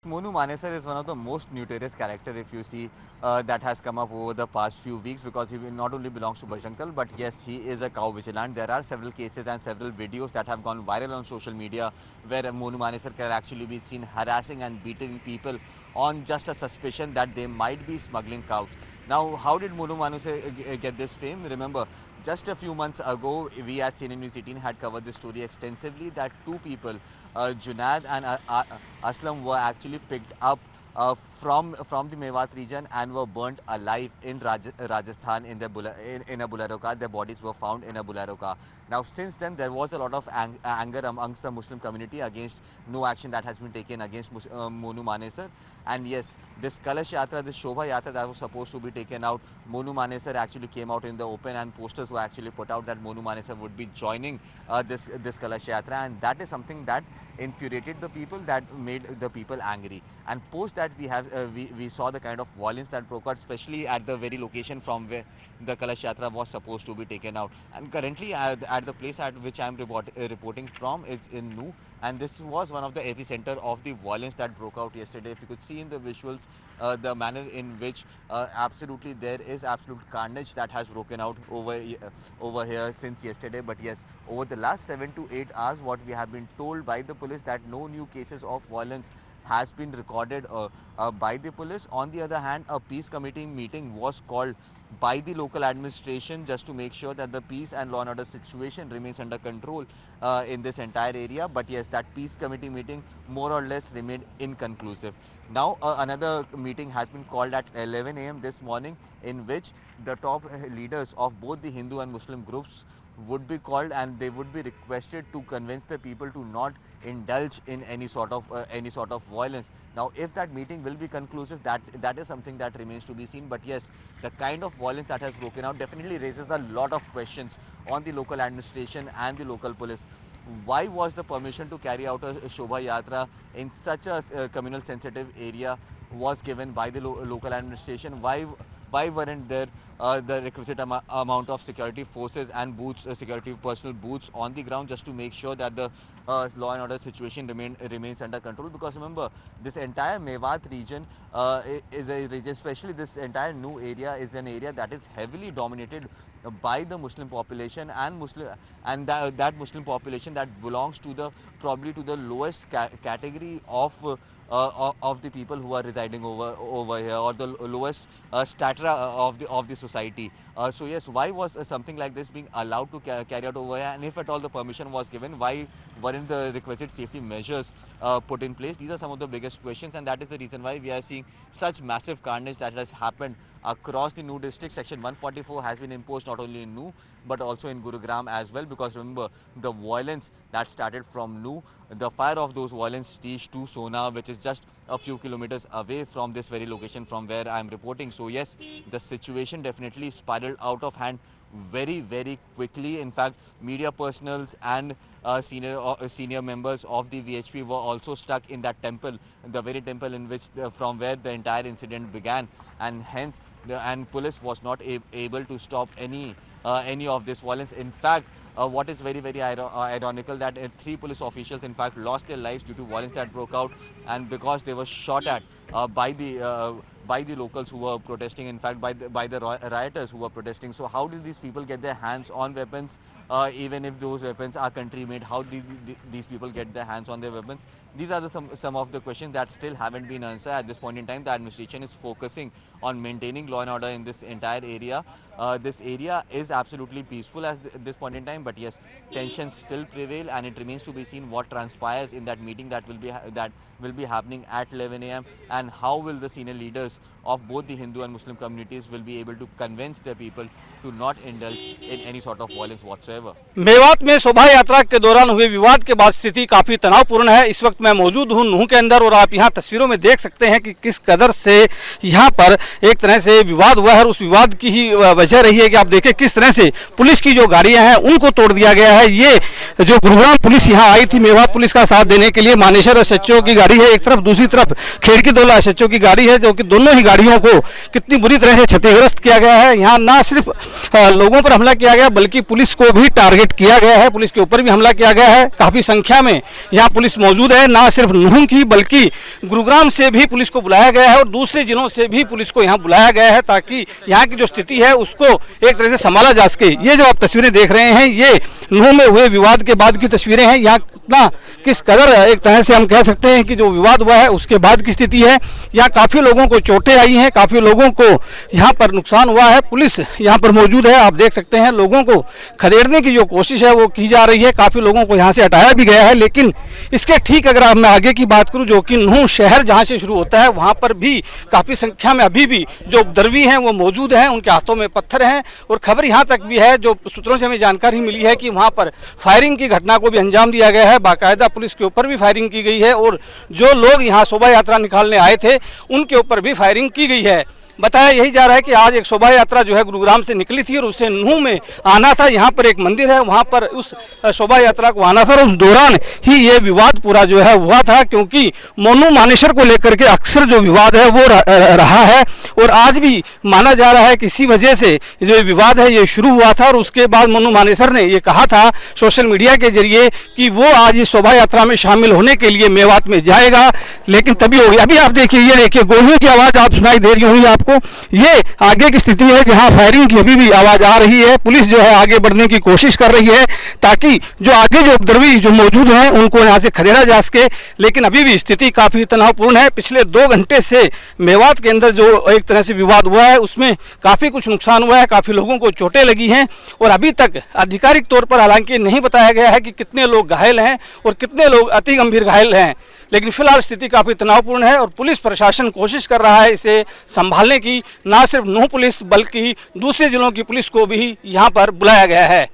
Monu Manesar is one of the most notorious character, if you see, that has come up over the past few weeks, because he not only belongs to Bajrang Dal, but yes, he is a cow vigilant. There are several cases and several videos that have gone viral on social media where Monu Manesar can actually be seen harassing and beating people on just a suspicion that they might be smuggling cows. Now, how did Monu Manesar get this fame? Remember, just a few months ago, we at News18 had covered this story extensively that two people, Junaid and Aslam, were actually picked up from the Mewat region and were burnt alive in Rajasthan in a bolero car. Their bodies were found in a bolero car. Now, since then, there was a lot of anger amongst the Muslim community against no action that has been taken against Monu Manesar. And yes, this Kalash Yatra, this Shobha Yatra that was supposed to be taken out, Monu Manesar actually came out in the open, and posters were actually put out that Monu Manesar would be joining this Kalash Yatra, and that is something that infuriated the people, that made the people angry. And post that, we saw the kind of violence that broke out, especially at the very location from where the Kalash Yatra was supposed to be taken out. And currently at the place at which I am reporting from, it's in Nuh, and this was one of the epicenter of the violence that broke out yesterday. If you could see in the visuals, the manner in which absolutely there is absolute carnage that has broken out over here since yesterday. But yes, over the last 7 to 8 hours, what we have been told by the police, that no new cases of violence has been recorded by the police. On the other hand, a peace committee meeting was called by the local administration just to make sure that the peace and law and order situation remains under control in this entire area. But yes, that peace committee meeting more or less remained inconclusive. Now another meeting has been called at 11 a.m. this morning, in which the top leaders of both the Hindu and Muslim groups would be called, and they would be requested to convince the people to not indulge in any sort of violence. Now, if that meeting will be conclusive, that is something that remains to be seen. But yes, the kind of violence that has broken out definitely raises a lot of questions on the local administration and the local police. Why was the permission to carry out a Shobha Yatra in such a communal sensitive area was given by the local administration? Why weren't there the requisite amount of security forces and booths, security personnel booths on the ground, just to make sure that the law and order situation remains under control? Because remember, this entire Mewat region is a region, especially this entire Nuh area, is an area that is heavily dominated by the Muslim population, and that Muslim population that belongs to probably to the lowest category of the people who are residing over here, or the lowest strata of the society. So yes, why was something like this being allowed to carry out over here? And if at all the permission was given, why weren't the requisite safety measures put in place? These are some of the biggest questions, and that is the reason why we are seeing such massive carnage that has happened across the Nuh district. Section 144 has been imposed not only in Nuh but also in Gurugram as well, because remember, the violence that started from Nuh, the fire of those violence reached to Sona, which is just a few kilometers away from this very location from where I am reporting. So yes, the situation definitely spiraled out of hand very quickly. In fact, media personals and senior members of the VHP were also stuck in that temple, the very temple in which from where the entire incident began, and hence police was not able to stop any of this violence. In fact, what is very ironical, that 3 police officials in fact lost their lives due to violence that broke out, and because they were shot at by the locals who were protesting, in fact by the rioters who were protesting. So how did these people get their hands on weapons? Even if those weapons are country made, how did these people get their hands on their weapons? These are some of the questions that still haven't been answered. At this point in time, the administration is focusing on maintaining law and order in this entire area. This area is absolutely peaceful at this point in time, but yes, tensions still prevail, and it remains to be seen what transpires in that meeting that will be happening at 11 a.m. and how will the senior leaders of both the Hindu and Muslim communities will be able to convince their people to not indulge in any sort of violence whatsoever. Mewat में शोभा यात्रा के दौरान हुए विवाद के बाद स्थिति काफी तनावपूर्ण है। इस वक्त मैं मौजूद हूं नूह के अंदर, और आप यहां तस्वीरों में देख सकते हैं कि किस कदर से यहां पर एक तरह से विवाद हुआ है। उस विवाद की ही वजह रही है कि आप देखें किस तरह से पुलिस की जो गाड़ियां हैं उनको तोड़ दिया गया है। ये जो गुरुग्राम पुलिस यहां आई थी मेवात पुलिस का साथ देने के लिए, मानेसर एसएचओ की गाड़ी है एक तरफ, दूसरी तरफ खेड़की दोला एसएचओ की गाड़ी है, जो कि दोनों दोनों ही गाड़ियों को कितनी बुरी तरह से क्षतिग्रस्त किया गया है। यहाँ ना सिर्फ लोगों पर हमला किया गया बल्कि पुलिस को भी टारगेट किया गया है, पुलिस के ऊपर भी हमला किया गया है। काफ़ी संख्या में यहाँ पुलिस मौजूद है, ना सिर्फ नूह की बल्कि गुरुग्राम से भी पुलिस को बुलाया गया है और दूसरे जिलों से भी पुलिस को यहाँ बुलाया गया है ताकि यहाँ की जो स्थिति है उसको एक तरह से संभाला जा सके। ये जो आप तस्वीरें देख रहे हैं ये नूह में हुए विवाद के बाद की तस्वीरें हैं। यहाँ कितना किस कदर एक तरह से हम कह सकते हैं कि जो विवाद हुआ है उसके बाद की स्थिति है। यहाँ काफ़ी लोगों को चोटें आई हैं, काफ़ी लोगों को यहाँ पर नुकसान हुआ है। पुलिस यहाँ पर मौजूद है, आप देख सकते हैं लोगों को खदेड़ने की जो कोशिश है वो की जा रही है। काफ़ी लोगों को यहाँ से हटाया भी गया है, लेकिन इसके ठीक अगर मैं आगे की बात करूँ जो कि नूह शहर जहाँ से शुरू होता है वहाँ पर भी काफ़ी संख्या में अभी भी जो उपद्रवी हैं वो मौजूद हैं, उनके हाथों में पत्थर हैं और खबर यहाँ तक भी है, जो सूत्रों से हमें जानकारी मिली है कि वहाँ पर फायरिंग की घटना को भी अंजाम दिया गया है। बाकायदा पुलिस के ऊपर भी फायरिंग की गई है और जो लोग यहाँ शोभा यात्रा निकालने आए थे उनके ऊपर भी फायरिंग की गई है। बताया यही जा रहा है कि आज एक शोभा यात्रा जो है गुरुग्राम से निकली थी और उसे नूह में आना था। यहाँ पर एक मंदिर है, वहाँ पर उस शोभा यात्रा को आना था और उस दौरान ही ये विवाद पूरा जो है हुआ था, क्योंकि मोनू मानेसर को लेकर के अक्सर जो विवाद है वो रहा है और आज भी माना जा रहा है कि इसी वजह से जो विवाद है ये शुरू हुआ था। और उसके बाद मोनू मानेसर ने ये कहा था सोशल मीडिया के जरिए कि वो आज इस शोभा यात्रा में शामिल होने के लिए मेवात में जाएगा, लेकिन तभी हो गया। अभी आप देखिए, ये देखिए गोलियों की आवाज़ आप सुनाई दे रही होंगी आपको। ये आगे की स्थिति है जहां फायरिंग की अभी भी आवाज आ रही है। पुलिस जो है आगे बढ़ने की कोशिश कर रही है ताकि जो आगे जो उपद्रवी जो मौजूद हैं उनको यहां से खदेड़ा जा सके, लेकिन अभी भी स्थिति काफी तनावपूर्ण है। पिछले 2 घंटे से मेवात के अंदर जो एक तरह से विवाद हुआ है उसमें काफी कुछ नुकसान हुआ है, काफी लोगों को चोटें लगी हैं और अभी तक आधिकारिक तौर पर हालांकि नहीं बताया गया है कि कितने लोग घायल हैं और कितने लोग अति गंभीर घायल हैं, लेकिन फिलहाल स्थिति काफ़ी तनावपूर्ण है और पुलिस प्रशासन कोशिश कर रहा है इसे संभालने की। ना सिर्फ नूह पुलिस बल्कि दूसरे जिलों की पुलिस को भी यहाँ पर बुलाया गया है।